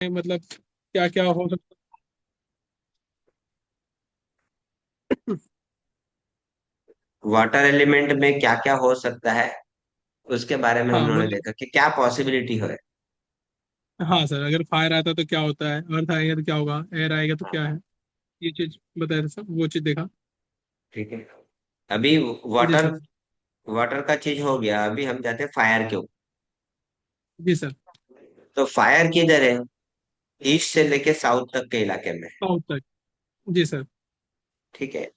मतलब क्या क्या हो सकता वाटर एलिमेंट में क्या क्या हो सकता है उसके बारे में हम हाँ लोगों ने मतलब देखा कि क्या पॉसिबिलिटी है। हाँ सर, अगर फायर आता तो क्या होता है, अर्थ आएगा तो क्या होगा, एयर आएगा तो क्या हाँ, है। ये चीज बताया था सर, वो चीज देखा। ठीक है। अभी जी वाटर सर। वाटर का चीज हो गया, अभी हम जाते हैं फायर के ऊपर। जी सर। तो फायर किधर है? ईस्ट से लेके साउथ तक के इलाके में। साउथ तक। जी सर। ठीक है।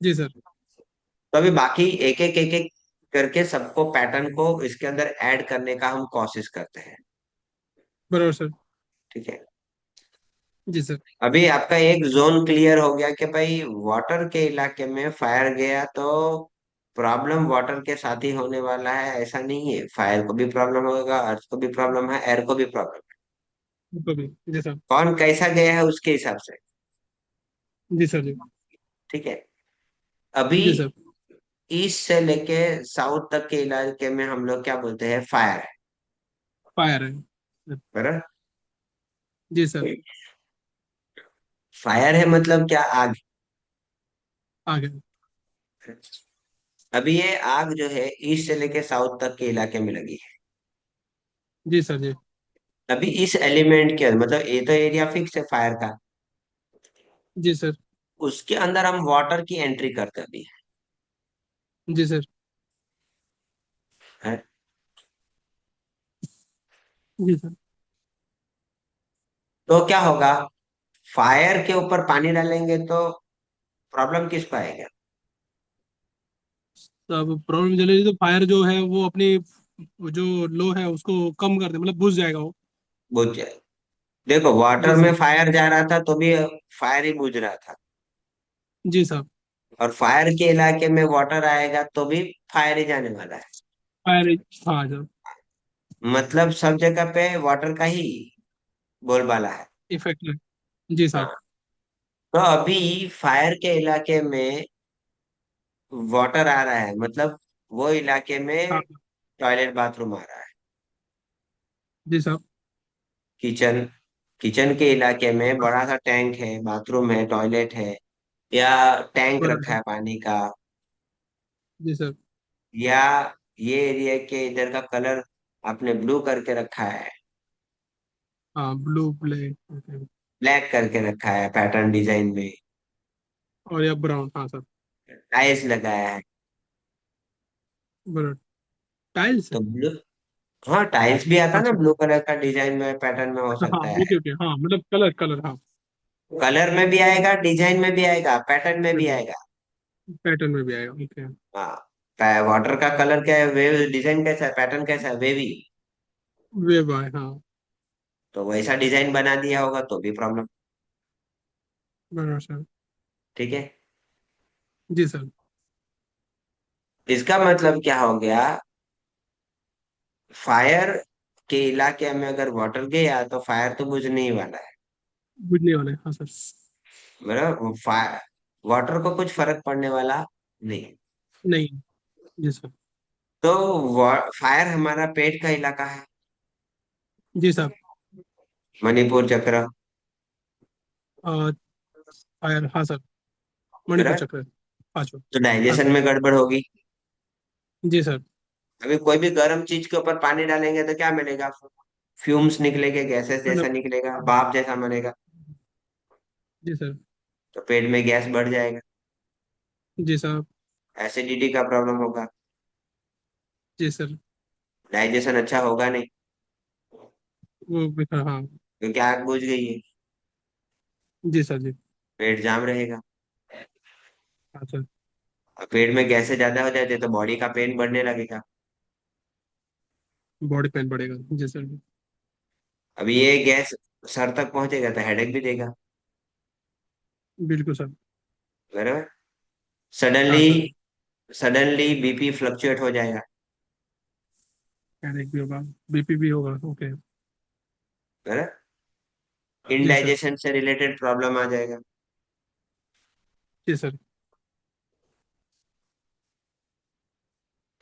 जी सर। तो अभी बाकी एक एक करके सबको पैटर्न को इसके अंदर ऐड करने का हम कोशिश करते हैं। बराबर सर। ठीक है। जी सर। अभी आपका एक जोन क्लियर हो गया कि भाई वाटर के इलाके में फायर गया तो प्रॉब्लम वाटर के साथ ही होने वाला है, ऐसा नहीं है। फायर को भी प्रॉब्लम होगा, अर्थ को भी प्रॉब्लम है, एयर को भी प्रॉब्लम है। तो भी जी सर। कौन कैसा गया है उसके हिसाब से। जी सर। जी। ठीक है। अभी जी सर। ईस्ट से लेके साउथ तक के इलाके में हम लोग क्या बोलते हैं? फायर है। फायर है। बराबर। जी सर। फायर है मतलब क्या? आग। आगे। अभी ये आग जो है ईस्ट से लेके साउथ तक के इलाके में लगी है। जी सर। जी। अभी इस एलिमेंट के मतलब ये तो एरिया फिक्स है फायर का। जी सर। उसके अंदर हम वाटर की एंट्री करते अभी जी सर। है। जी सर। तो क्या होगा? फायर के ऊपर पानी डालेंगे तो प्रॉब्लम किसको आएगा? तो अब प्रॉब्लम चलेगी तो फायर जो है वो अपनी वो जो लो है उसको कम कर दे, मतलब बुझ जाएगा वो। बुझ जाए। देखो वाटर जी में सर। फायर जा रहा था तो भी फायर ही बुझ रहा था। जी साहब। और फायर के इलाके में वाटर आएगा तो भी फायर ही जाने वाला है। फायर। हाँ सर। मतलब सब जगह पे वाटर का ही बोलबाला है। इफेक्ट है। जी साहब। हाँ। तो अभी फायर के इलाके में वाटर आ रहा है, मतलब वो इलाके में हाँ। टॉयलेट बाथरूम आ रहा है। जी साहब। किचन किचन के इलाके में बड़ा सा टैंक है, बाथरूम है, टॉयलेट है, या टैंक बराबर रखा सर। है पानी का, जी सर। या ये एरिया के इधर का कलर आपने ब्लू करके रखा है, हाँ, ब्लू ब्लैक। ओके। ब्लैक करके रखा है पैटर्न डिजाइन में, और या ब्राउन, हाँ सर। टाइल्स लगाया है। बराबर। टाइल्स। तो ब्लू, हाँ टाइल्स भी आता ना अच्छा। ब्लू कलर का डिजाइन में, पैटर्न में हो अच्छा हाँ, सकता है। ओके ओके, हाँ मतलब कलर कलर, हाँ। कलर में भी आएगा, डिजाइन में भी आएगा, पैटर्न में भी आएगा। पैटर्न में भी आएगा, ओके। हाँ, वाटर का कलर क्या है, वेव डिजाइन कैसा है, पैटर्न कैसा है, वेवी। वेब आए, हाँ। तो वैसा डिजाइन बना दिया होगा तो भी प्रॉब्लम। बराबर सर। ठीक है। जी सर। इसका मतलब क्या हो गया? फायर के इलाके में अगर वाटर गया तो फायर तो बुझने ही वाला है। बुझने वाले, हाँ सर। मतलब फायर, वाटर को कुछ फर्क पड़ने वाला नहीं। नहीं। जी सर। तो फायर हमारा पेट का इलाका है। जी साहब। मणिपुर चक्र। फायर, हाँ सर। मणिपुर बराबर। चक्र। पांचवा। तो हाँ डाइजेशन सर। में गड़बड़ होगी। जी सर। अभी कोई भी गर्म चीज के ऊपर पानी डालेंगे तो क्या मिलेगा? फ्यूम्स निकलेंगे, गैसेस जैसा मतलब। निकलेगा, भाप जैसा बनेगा। जी सर। तो पेट में गैस बढ़ जाएगा, जी साहब। एसिडिटी का प्रॉब्लम होगा, जी सर। डाइजेशन अच्छा होगा नहीं, वो भी हाँ। क्योंकि आग बुझ गई है। जी सर। जी। पेट जाम रहेगा। हाँ सर। और पेट में गैसें ज्यादा हो जाते तो बॉडी का पेन बढ़ने लगेगा। बॉडी पेन बढ़ेगा, जी सर। अभी ये गैस सर तक पहुंचेगा तो हेडेक भी देगा। बिल्कुल सर। बराबर। हाँ suddenly sir. Suddenly BP fluctuate हो जाएगा। हेडेक भी होगा। बीपी भी होगा, ओके। बराबर। जी सर। इनडाइजेशन से रिलेटेड प्रॉब्लम आ जाएगा। जी सर।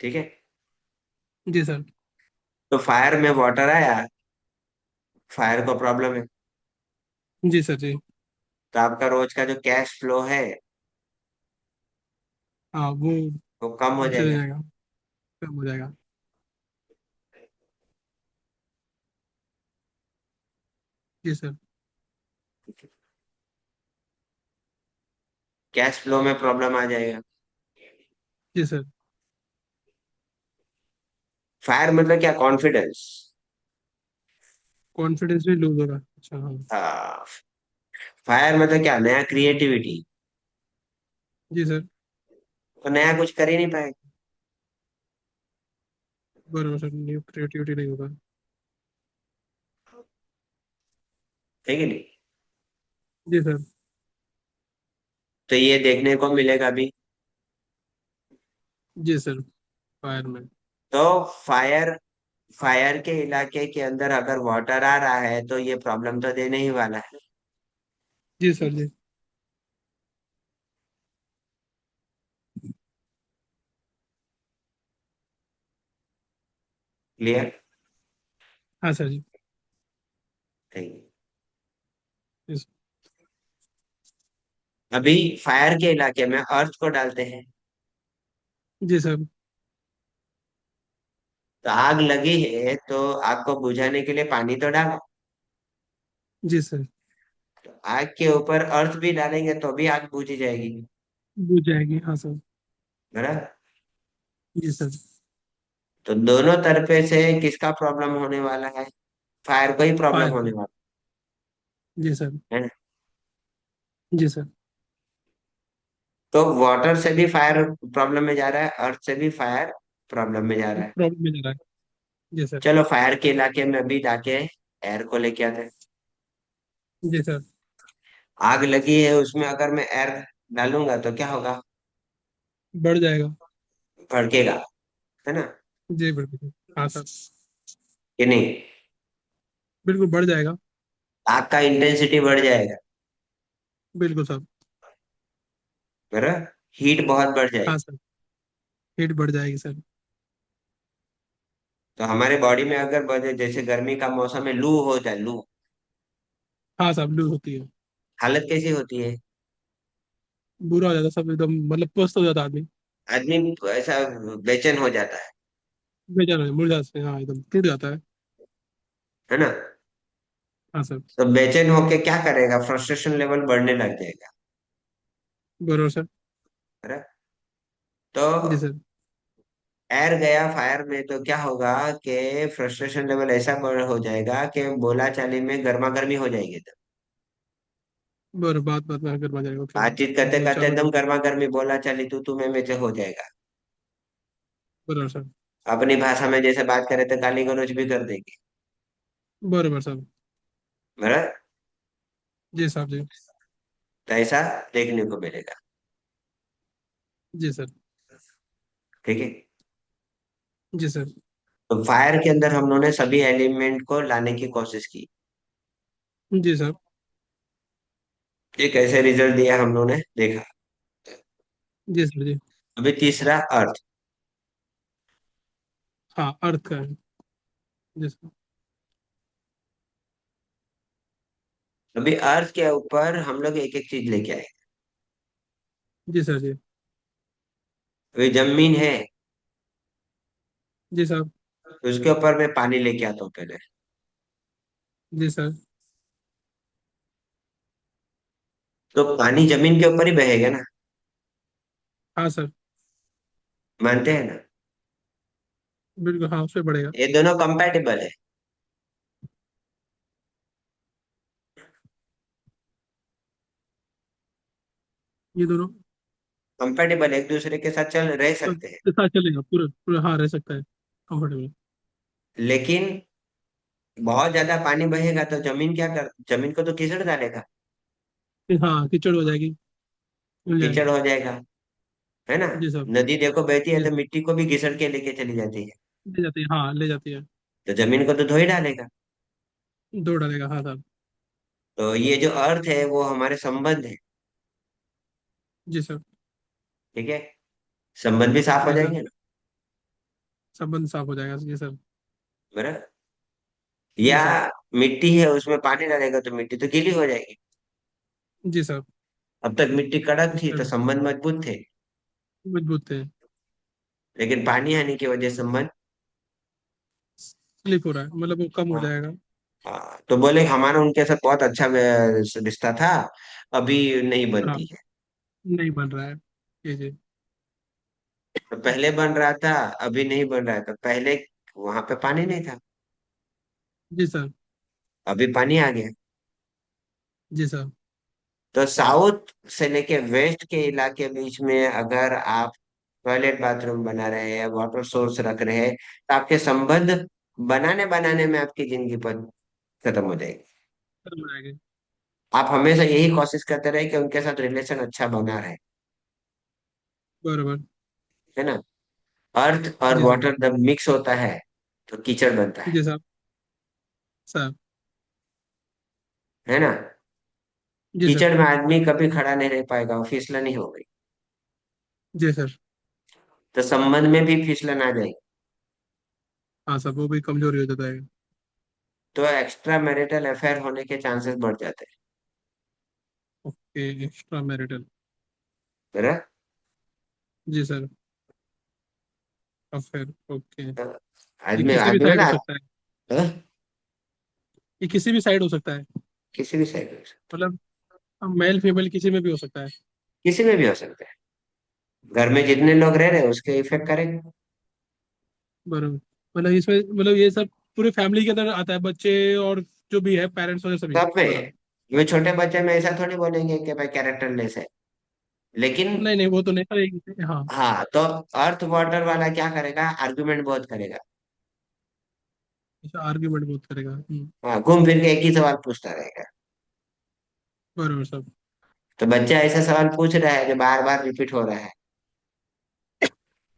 ठीक है। जी सर। तो फायर में वाटर आया, फायर को प्रॉब्लम है, जी सर जी। तो आपका रोज का जो कैश फ्लो है हाँ वो वो कम हो चले जाएगा। जाएगा, कम हो जाएगा। जी सर। कैश फ्लो में प्रॉब्लम आ जाएगा। जी सर। फायर मतलब क्या, कॉन्फिडेंस। कॉन्फिडेंस भी लूज होगा, अच्छा हाँ। हाँ, फायर मतलब क्या, नया क्रिएटिविटी। जी सर। तो नया कुछ कर ही नहीं पाएगा। बराबर सर, न्यू क्रिएटिविटी नहीं होगा। है कि नहीं। जी सर। तो ये देखने को मिलेगा भी। जी सर। फायर में। तो फायर फायर के इलाके के अंदर अगर वाटर आ रहा है तो ये प्रॉब्लम तो देने ही वाला है। जी सर जी। क्लियर। हाँ सर जी। नहीं। Yes। अभी फायर के इलाके में अर्थ को डालते हैं, जी सर। तो आग लगी है तो आग को बुझाने के लिए पानी तो डालो। जी सर। आग के ऊपर अर्थ भी डालेंगे तो भी आग बुझ जाएगी। बुझ जाएगी, हाँ सर। बराबर। जी सर। तो दोनों तरफे से किसका प्रॉब्लम होने वाला है, फायर को ही प्रॉब्लम फायर होने का। वाला जी सर। है ना। जी सर। तो वाटर से भी फायर प्रॉब्लम में जा रहा है, अर्थ से भी फायर प्रॉब्लम में जा रहा है। प्रॉब्लम में जा रहा है। जी सर। चलो फायर के इलाके में अभी जाके एयर को लेके आते हैं। जी सर। आग लगी है उसमें अगर मैं एयर डालूंगा तो क्या होगा, बढ़ जाएगा। भड़केगा, है ना। जी बिल्कुल, हाँ सर। कि नहीं। बिल्कुल बढ़ जाएगा। आग का इंटेंसिटी बढ़ जाएगा। बिल्कुल सर। बराबर, हीट बहुत बढ़ हाँ जाएगी। सर, हीट बढ़ जाएगी सर। तो हमारे बॉडी में अगर जैसे गर्मी का मौसम में लू हो जाए, लू हाँ सर, लूज होती है। हालत कैसी होती है। बुरा हो जाता है सब एकदम, मतलब पस्त हो जाता है आदमी। आदमी ऐसा बेचैन हो जाता बेचैन हो मुड़ जाते हैं, हाँ एकदम टूट जाता है। है ना। हाँ सर। तो बेचैन होके क्या करेगा, फ्रस्ट्रेशन लेवल बढ़ने लग जाएगा। बरोबर सर। है ना? तो जी सर। एयर गया फायर में तो क्या होगा कि फ्रस्ट्रेशन लेवल ऐसा बढ़ हो जाएगा कि बोला चाली में गर्मा गर्मी हो जाएगी। तो बरोबर, बात बात में करवा जाएगा, ओके। बातचीत करते बोल करते चाल एकदम में। गर्मा गर्मी बोला चाली तू मैं में से हो जाएगा। बरोबर सर। अपनी भाषा में जैसे बात करे तो गाली गलौज भी कर देंगे। बरोबर सर। बराबर। जी साहब जी। तो ऐसा देखने को मिलेगा। जी सर। ठीक है। जी सर। तो फायर के अंदर हम लोगों ने सभी एलिमेंट को लाने की कोशिश की। जी सर। ये कैसे रिजल्ट दिया हम लोगों ने देखा। जी सर जी। अभी तीसरा अर्थ। हाँ, अर्थ का है। जी सर। अभी अर्थ के ऊपर हम लोग एक एक चीज लेके आए। जी सर जी। अभी जमीन है, जी साहब। उसके ऊपर मैं पानी लेके आता हूँ पहले। जी सर। तो पानी जमीन के ऊपर ही बहेगा ना। हाँ सर। मानते हैं ना। बिल्कुल, हाँ उससे बढ़ेगा। ये दोनों कंपैटिबल है। ये दोनों कंपैटिबल एक दूसरे के साथ चल रह तो सकते हैं। के साथ चलेगा, पूरा पूरा हाँ रह सकता है कंफर्टेबल। लेकिन बहुत ज्यादा पानी बहेगा तो जमीन क्या कर, जमीन को तो कीचड़ डालेगा। हाँ, कीचड़ हो जाएगी, मिल कीचड़ जाएगा। हो जाएगा, है ना। जी साहब। नदी देखो बहती है जी तो सर। मिट्टी को भी घिसड़ के लेके चली जाती है। ले जाती है, हाँ ले जाती है। तो जमीन को तो धो ही डालेगा। दो डालेगा, हाँ साहब। तो ये जो अर्थ है वो हमारे संबंध है। जी सर। ठीक है, संबंध भी साफ हो जी सर। जाएंगे ना। संबंध साफ हो जाएगा, जी सर। बराबर। जी या सर। मिट्टी है उसमें पानी डालेगा तो मिट्टी तो गीली हो जाएगी। जी सर। अब तक मिट्टी कड़क थी तो सर, संबंध मजबूत थे, मजबूत थे। लेकिन पानी आने की वजह से संबंध। स्लिप हो रहा है, मतलब वो कम हो हाँ। जाएगा। हाँ, तो बोले हमारा उनके साथ बहुत अच्छा रिश्ता था, अभी नहीं हाँ, बनती है। नहीं बन रहा है। जी जी। तो पहले बन रहा था, अभी नहीं बन रहा है, तो पहले वहां पे पानी नहीं था, जी सर। अभी पानी आ गया। जी सर। तो साउथ से लेके वेस्ट के इलाके बीच में अगर आप टॉयलेट बाथरूम बना रहे हैं, वाटर सोर्स रख रहे हैं, तो आपके संबंध बनाने बनाने में आपकी जिंदगी पर खत्म हो जाएगी। खत्म हो जाएगी। आप हमेशा यही कोशिश करते रहे कि उनके साथ रिलेशन अच्छा बना रहे, बरोबर। है ना। अर्थ और जी सर। वाटर जब मिक्स होता है तो कीचड़ बनता जी सर। सर। है ना। जी सर। कीचड़ में आदमी कभी खड़ा नहीं रह पाएगा, वो फिसलन ही हो गई। जी सर। तो संबंध में भी फिसलन आ जाएगी। हाँ सर, वो भी कमजोरी हो जाता है। तो एक्स्ट्रा मैरिटल अफेयर होने के चांसेस बढ़ जाते ओके, एक्स्ट्रा मैरिटल। हैं, बराबर। जी सर। Affair, okay. तो ये आदमी किसी भी आदमी साइड हो बोला, सकता है। "हाँ?" ये किसी भी साइड हो सकता है। किसी भी साइड में, मतलब मेल फीमेल किसी में भी हो सकता है। किसी में भी हो सकता है। घर में जितने लोग रह रहे हैं उसके इफेक्ट करेगा। बरोबर। मतलब इसमें, मतलब ये सब पूरी फैमिली के अंदर आता है, बच्चे और जो भी है पेरेंट्स वगैरह सभी। सब में। बराबर। वे छोटे बच्चे में ऐसा थोड़ी बोलेंगे कि भाई कैरेक्टरलेस है, लेकिन नहीं नहीं, वो तो नहीं पर हाँ। हाँ, तो अर्थ वाटर वाला क्या करेगा, आर्गुमेंट बहुत करेगा। आर्ग्यूमेंट बहुत करेगा। हाँ, घूम फिर के एक ही सवाल पूछता रहेगा। बरोबर सब। तो बच्चा ऐसा सवाल पूछ रहा है जो बार बार रिपीट हो रहा है,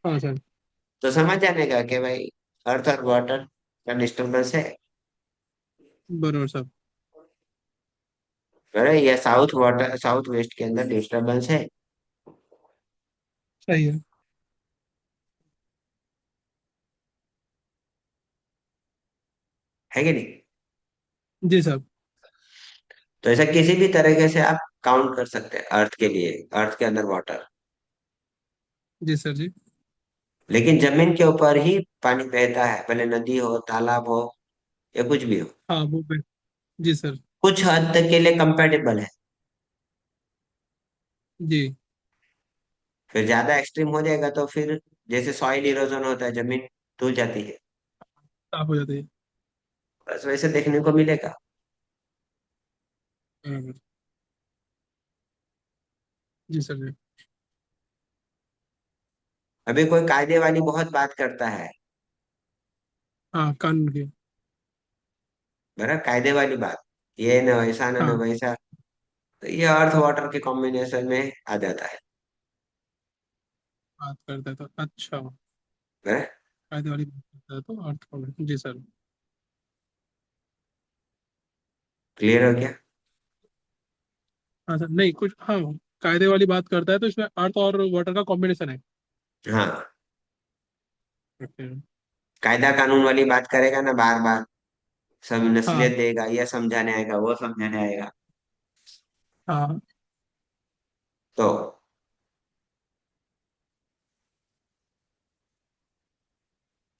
हाँ सर। तो समझ जाने का कि भाई अर्थ और वाटर का डिस्टर्बेंस है। बरोबर सब। अरे ये साउथ वाटर साउथ वेस्ट के अंदर डिस्टर्बेंस सही है। है कि नहीं। जी सर। तो ऐसा किसी भी तरीके से आप काउंट कर सकते हैं अर्थ के लिए, अर्थ के अंदर वाटर। जी सर। जी। लेकिन जमीन के ऊपर ही पानी बहता है, भले नदी हो, तालाब हो, या कुछ भी हो, हाँ वो जी सर। कुछ हद तक के लिए कंपेटेबल है। जी। फिर ज्यादा एक्सट्रीम हो जाएगा तो फिर जैसे सॉइल इरोजन होता है, जमीन धुल जाती है, साफ हो जाती है। बस वैसे देखने को मिलेगा। बराबर। जी सर। जी। अभी कोई कायदे वाली बहुत बात करता है, हाँ, कानून की। बड़ा कायदे वाली बात, ये न वैसा न हाँ, वैसा, तो ये अर्थ वाटर के कॉम्बिनेशन में आ जाता है। बात करता है तो अच्छा। बड़ा कायदे वाली बात करता है तो अर्थ कॉन्ग्रेस। जी सर। क्लियर हो गया। हाँ सर, नहीं कुछ हाँ। कायदे वाली बात करता है तो इसमें अर्थ और वाटर का कॉम्बिनेशन है। हाँ, ओके। कायदा कानून वाली बात करेगा ना बार बार, सब हाँ। नसीहत देगा, ये समझाने आएगा, वो समझाने आएगा। हाँ। तो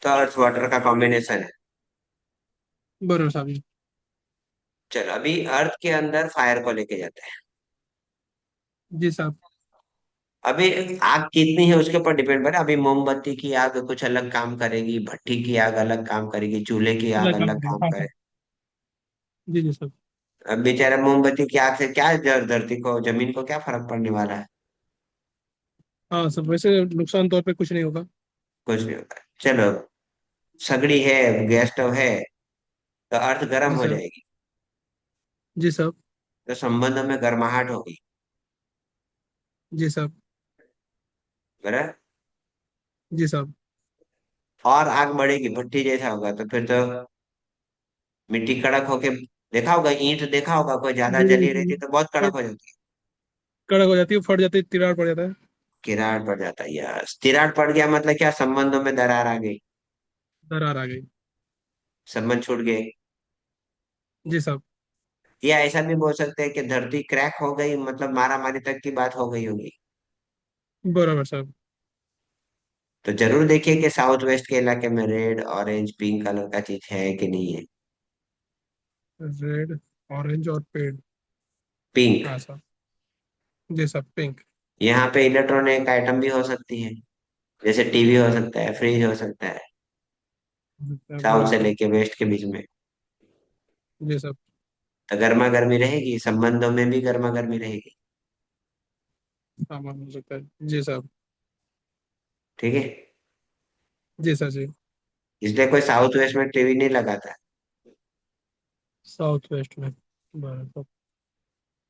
अर्थ वाटर का कॉम्बिनेशन है। बरोबर साहब जी। चलो अभी अर्थ के अंदर फायर को लेके जाते हैं। जी साहब। अभी आग कितनी है उसके ऊपर डिपेंड करें। अभी मोमबत्ती की आग कुछ अलग काम करेगी, भट्टी की आग अलग काम करेगी, चूल्हे की आग अलग काम अलग करें, काम हाँ करे। सर। जी जी सर। अब बेचारा मोमबत्ती की आग से क्या धरती को, जमीन को क्या फर्क पड़ने वाला है। हाँ सर, वैसे नुकसान तौर पे कुछ नहीं होगा। कुछ नहीं होता। चलो, सगड़ी है, गैस स्टोव है, तो अर्थ गर्म जी हो सर। जाएगी, जी साहब। तो संबंधों में गर्माहट होगी, जी साहब। बराबर। जी साहब। और आग बढ़ेगी, भट्टी जैसा होगा, तो फिर तो मिट्टी कड़क होके, देखा होगा ईंट, देखा होगा कोई ज्यादा जी जली जी। रहती तो बहुत कड़क फट हो जाती है। कड़क हो जाती है, फट जाती है, तिराड़ पड़ जाता है। किराड़ पड़ जाता है, यस, तिराड़ पड़ गया मतलब क्या, संबंधों में दरार आ गई, दरार आ गई। संबंध छूट गए। जी साहब। या ऐसा भी बोल सकते हैं कि धरती क्रैक हो गई, मतलब मारा मारी तक की बात हो गई होगी। बराबर साहब। तो जरूर देखिए कि साउथ वेस्ट के इलाके में रेड ऑरेंज पिंक कलर का चीज है कि नहीं है। रेड, ऑरेंज और पेड़। पिंक। हाँ साहब। जी साहब, पिंक। यहाँ पे इलेक्ट्रॉनिक आइटम भी हो सकती है, जैसे टीवी हो सकता है, फ्रिज हो सकता है, साउथ से बराबर। लेके वेस्ट के बीच में। जी साहब। तो गर्मा गर्मी रहेगी, संबंधों में भी गर्मा गर्मी रहेगी। सामान हो सकता है। जी साहब। ठीक है। जी सर जी। इसलिए कोई साउथ वेस्ट में टीवी नहीं लगाता। साउथ वेस्ट में। बराबर।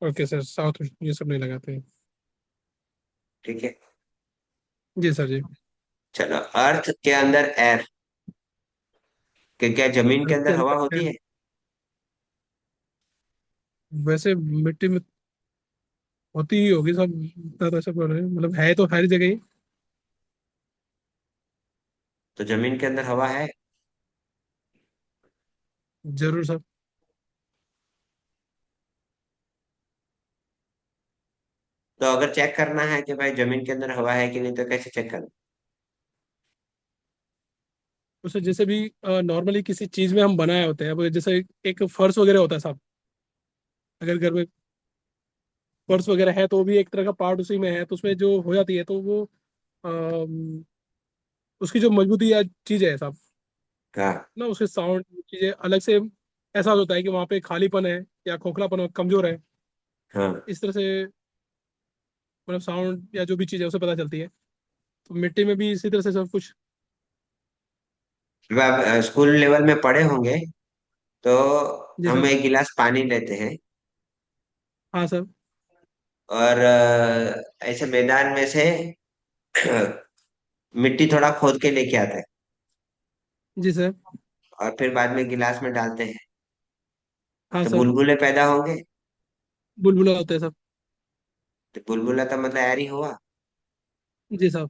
ओके सर, साउथ वेस्ट ये सब नहीं लगाते हैं। ठीक है। जी सर जी। चलो, अर्थ के अंदर एयर, कि क्या जमीन के अर्थ के अंदर हवा अंदर होती है। है? वैसे मिट्टी में होती ही होगी सब, इतना तो सब मतलब है तो हर जगह ही। तो जमीन के अंदर हवा है। जरूर सर। तो अगर चेक करना है कि भाई जमीन के अंदर हवा है कि नहीं, तो कैसे चेक करना? उसे जैसे भी नॉर्मली किसी चीज में हम बनाए होते हैं, अब जैसे एक फर्श वगैरह होता है साहब। अगर घर में फर्श वगैरह है तो वो भी एक तरह का पार्ट उसी में है, तो उसमें जो हो जाती है तो वो अम, उसकी जो मजबूती या चीज है साहब हाँ। ना, उसके साउंड चीजें अलग से एहसास होता है कि वहाँ पे खालीपन है या खोखलापन है, कमजोर है। हाँ। इस तरह से मतलब साउंड या जो भी चीज़ है उसे पता चलती है। तो मिट्टी में भी इसी तरह से सब कुछ। जब आप स्कूल लेवल में पढ़े होंगे, तो जी हम सर। एक गिलास पानी लेते हैं, हाँ सर। और ऐसे मैदान में से मिट्टी थोड़ा खोद के लेके आते हैं, जी सर। और फिर बाद में गिलास में डालते हैं। हाँ तो सर। बुलबुले पैदा होंगे। बुलबुला होते हैं सब। तो बुलबुला तो मतलब एयर ही हुआ, जी साहब।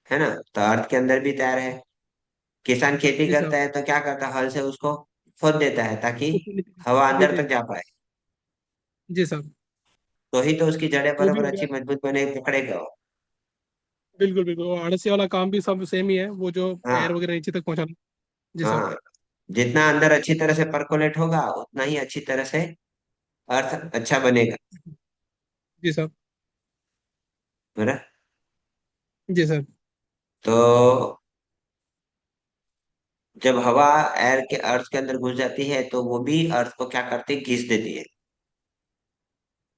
है ना? तो अर्थ के अंदर भी तैर है। किसान खेती जी करता साहब। है तो क्या करता है, हल से उसको खोद देता है ताकि उसके हवा जी अंदर जी। तक जा पाए। जी साहब। तो ही तो उसकी जड़ें वो भी बराबर हो गया। अच्छी मजबूत बने, पकड़ेगा वो। बिल्कुल बिल्कुल, वो आड़सी वाला काम भी सब सेम ही है, वो जो एयर हाँ। वगैरह नीचे तक पहुंचाना। जी साहब। हाँ। जितना अंदर अच्छी तरह से परकोलेट होगा, उतना ही अच्छी तरह से अर्थ अच्छा बनेगा। जी साहब। बरा। जी सर। तो जब हवा एयर के अर्थ के अंदर घुस जाती है, तो वो भी अर्थ को क्या करती है, घिस देती है।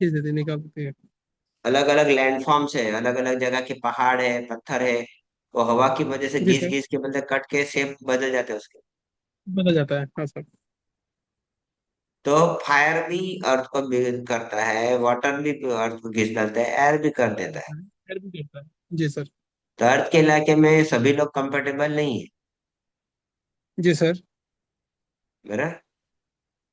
खींच देते निकाल देते हैं। अलग अलग लैंडफॉर्म्स है, अलग अलग जगह के पहाड़ है, पत्थर है, वो हवा की वजह से जी घिस सर। घिस के मतलब कट के शेप बदल जाते हैं उसके। बदल जाता है, हाँ सर। तो फायर भी अर्थ को भी करता है, वाटर भी अर्थ को घिस डालता है, एयर भी कर देता है। एयर भी करता है। जी सर। तो अर्थ के इलाके में सभी लोग कंफर्टेबल नहीं है। जी सर। मेरा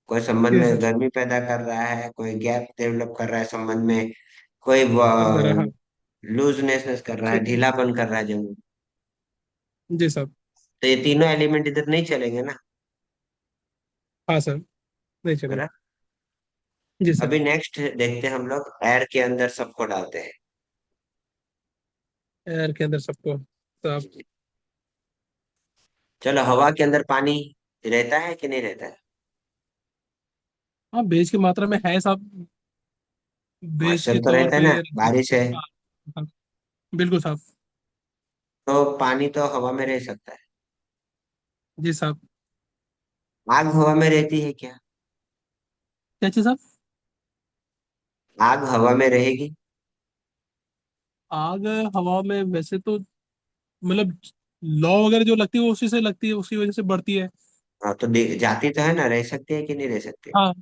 कोई संबंध जी में सर। गर्मी पैदा कर रहा है, कोई गैप डेवलप कर रहा है संबंध में, कोई सब कर रहा है, हाँ। लूजनेस कर रहा है, ठीक है। ढीलापन कर रहा है जमीन। जी साहब। तो ये तीनों एलिमेंट इधर नहीं चलेंगे ना। हाँ सर। नहीं चलेगा। मेरा जी सर। अभी नेक्स्ट देखते हैं हम लोग, एयर के अंदर सबको डालते हैं। एयर के अंदर सबको साफ। चलो, हवा के अंदर पानी रहता है कि नहीं रहता है? हाँ, बेज की मात्रा में है साहब। बेज मॉइस्चर के तो तौर रहता है पे ना, रहता है। बारिश है। हाँ। हाँ, बिल्कुल साहब। तो पानी तो हवा में रह सकता है। जी साहब। आग हवा में रहती है क्या? क्या चीज साहब? आग हवा में रहेगी? आग हवा में वैसे तो मतलब लॉ वगैरह जो लगती है वो उसी से लगती है, उसी वजह से बढ़ती है। हाँ, तो जाती तो है ना, रह सकती है कि नहीं रह सकती? हाँ,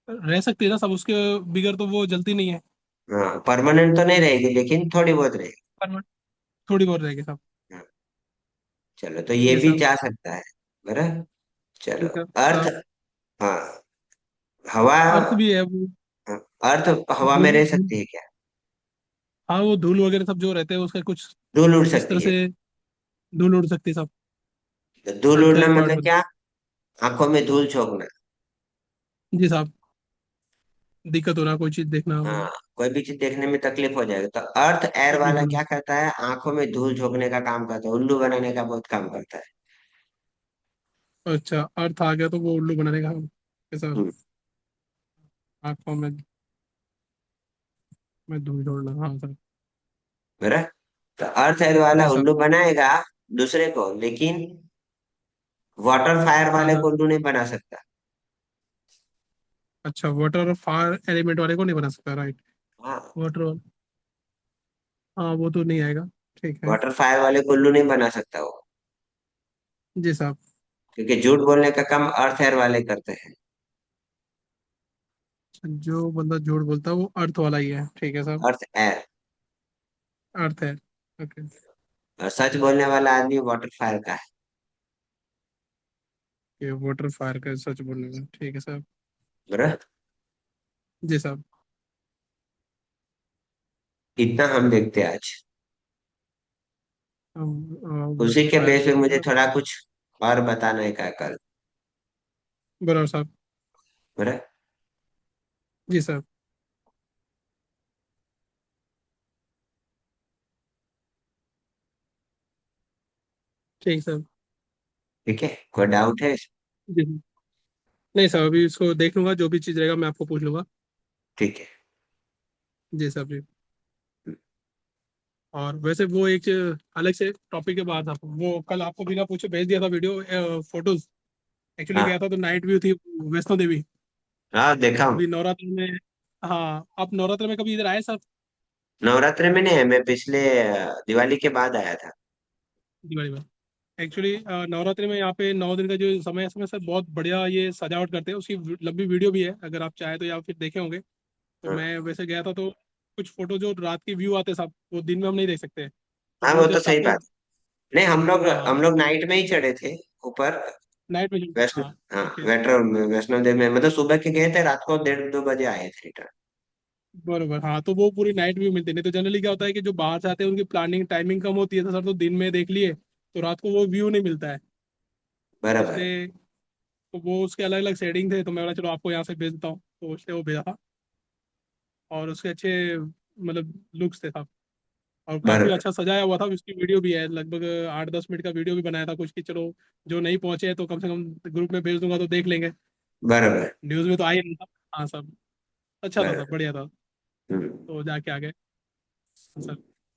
रह सकती है ना सब, उसके बिगड़ तो वो जलती नहीं है। हाँ, परमानेंट तो नहीं रहेगी, लेकिन थोड़ी बहुत रहेगी। पर थोड़ी बहुत रहेगी साहब। हाँ, चलो, तो ये जी भी साहब। जा सकता है। बराबर। चलो। ठीक है अर्थ। साहब। हाँ। हवा। अर्थ भी है वो। हाँ, अर्थ हवा में धूल रह धूल। सकती है क्या? हाँ, वो धूल वगैरह सब जो रहते हैं उसका कुछ धूल उड़ इस तरह सकती है। से धूल उड़ सकती है सब। तो धूल अर्थ का उड़ना एक पार्ट मतलब बन। क्या? आंखों में धूल झोंकना। जी साहब, दिक्कत हो रहा कोई चीज देखना हो। हाँ, कोई भी चीज देखने में तकलीफ हो जाएगी। तो अर्थ एयर तकलीफ वाला होना। क्या करता है, आंखों में धूल झोंकने का काम करता है, उल्लू बनाने का बहुत काम करता है। अच्छा, अर्थ आ गया तो वो उल्लू बनाने का कैसा? हम्म, आंखों में धूल छोड़ना, हाँ सर। मेरा तो अर्थ एयर वाला जी साहब। उल्लू बनाएगा दूसरे को, लेकिन वाटर फायर हाँ वाले सर। को उल्लू नहीं बना सकता। अच्छा, वाटर और फायर एलिमेंट वाले को नहीं बना सकता, राइट। हाँ, वाटर, हाँ वो तो नहीं आएगा। ठीक है। वाटर फायर वाले को उल्लू नहीं बना सकता वो, जी साहब। क्योंकि झूठ बोलने का काम अर्थ एयर वाले करते हैं। जो बंदा झूठ बोलता है वो अर्थ वाला ही है, ठीक है साहब। Earth air. अर्थ है। ओके। और सच बोलने वाला आदमी वाटर फायर का है। ये वाटर फायर का सच बोलने में, ठीक है साहब। बराबर। जी साहब। इतना हम देखते हैं आज। उसी वाटर के फायर बेस पे का मुझे मतलब। थोड़ा कुछ और बताना है क्या कल। बराबर साहब। बराबर। जी साहब। ठीक साहब। ठीक है, कोई डाउट है? जी। नहीं साहब, अभी इसको देख लूंगा, जो भी चीज़ रहेगा मैं आपको पूछ लूंगा। ठीक है। जी साहब जी। और वैसे वो एक अलग से टॉपिक के बाद आप वो कल आपको बिना पूछे भेज दिया था वीडियो, फोटोज। एक्चुअली हाँ गया था तो नाइट व्यू थी वैष्णो देवी। हाँ, देखा हूँ। अभी नवरात्र में। हाँ, आप नवरात्र में कभी इधर आए सर? नवरात्रि में नहीं है, मैं पिछले दिवाली के बाद आया था। दिवाली में। एक्चुअली नवरात्रि में यहाँ पे 9 दिन का जो समय है, इसमें सर बहुत बढ़िया ये सजावट करते हैं। उसकी लंबी वीडियो भी है, अगर आप चाहे तो, या फिर देखे होंगे तो। हाँ मैं वैसे गया था तो कुछ फोटो जो रात की व्यू आते साहब, वो दिन में हम नहीं देख सकते, तो हाँ, वो वो तो जस्ट सही आपको। बात है। नहीं, हम हाँ, लोग नाइट में ही चढ़े थे ऊपर। नाइट में। वैष्णो, हाँ। हाँ, ओके। वैष्णो देवी में मतलब सुबह के गए थे, रात को 1:30-2 बजे आए थे रिटर्न। बरोबर, हाँ तो वो पूरी नाइट व्यू मिलती है। नहीं तो जनरली क्या होता है कि जो बाहर से आते हैं उनकी प्लानिंग टाइमिंग कम होती है, तो सर तो दिन में देख लिए तो रात को वो व्यू नहीं मिलता है। तो बराबर है। इसलिए तो वो उसके अलग अलग सेटिंग थे, तो मैं बोला चलो आपको यहाँ से भेज देता हूँ, तो उसने वो भेजा था। और उसके अच्छे मतलब लुक्स थे साहब। और काफी बराबर। अच्छा सजाया हुआ था, उसकी वीडियो भी है, लगभग 8-10 मिनट का वीडियो भी बनाया था कुछ, कि चलो जो नहीं पहुंचे तो कम से कम ग्रुप में भेज दूंगा तो देख लेंगे। बराबर। न्यूज में तो आ ही नहीं था। हाँ सब अच्छा था सब बराबर। बढ़िया था। हम्म। तो जाके आ गए। हाँ, सर।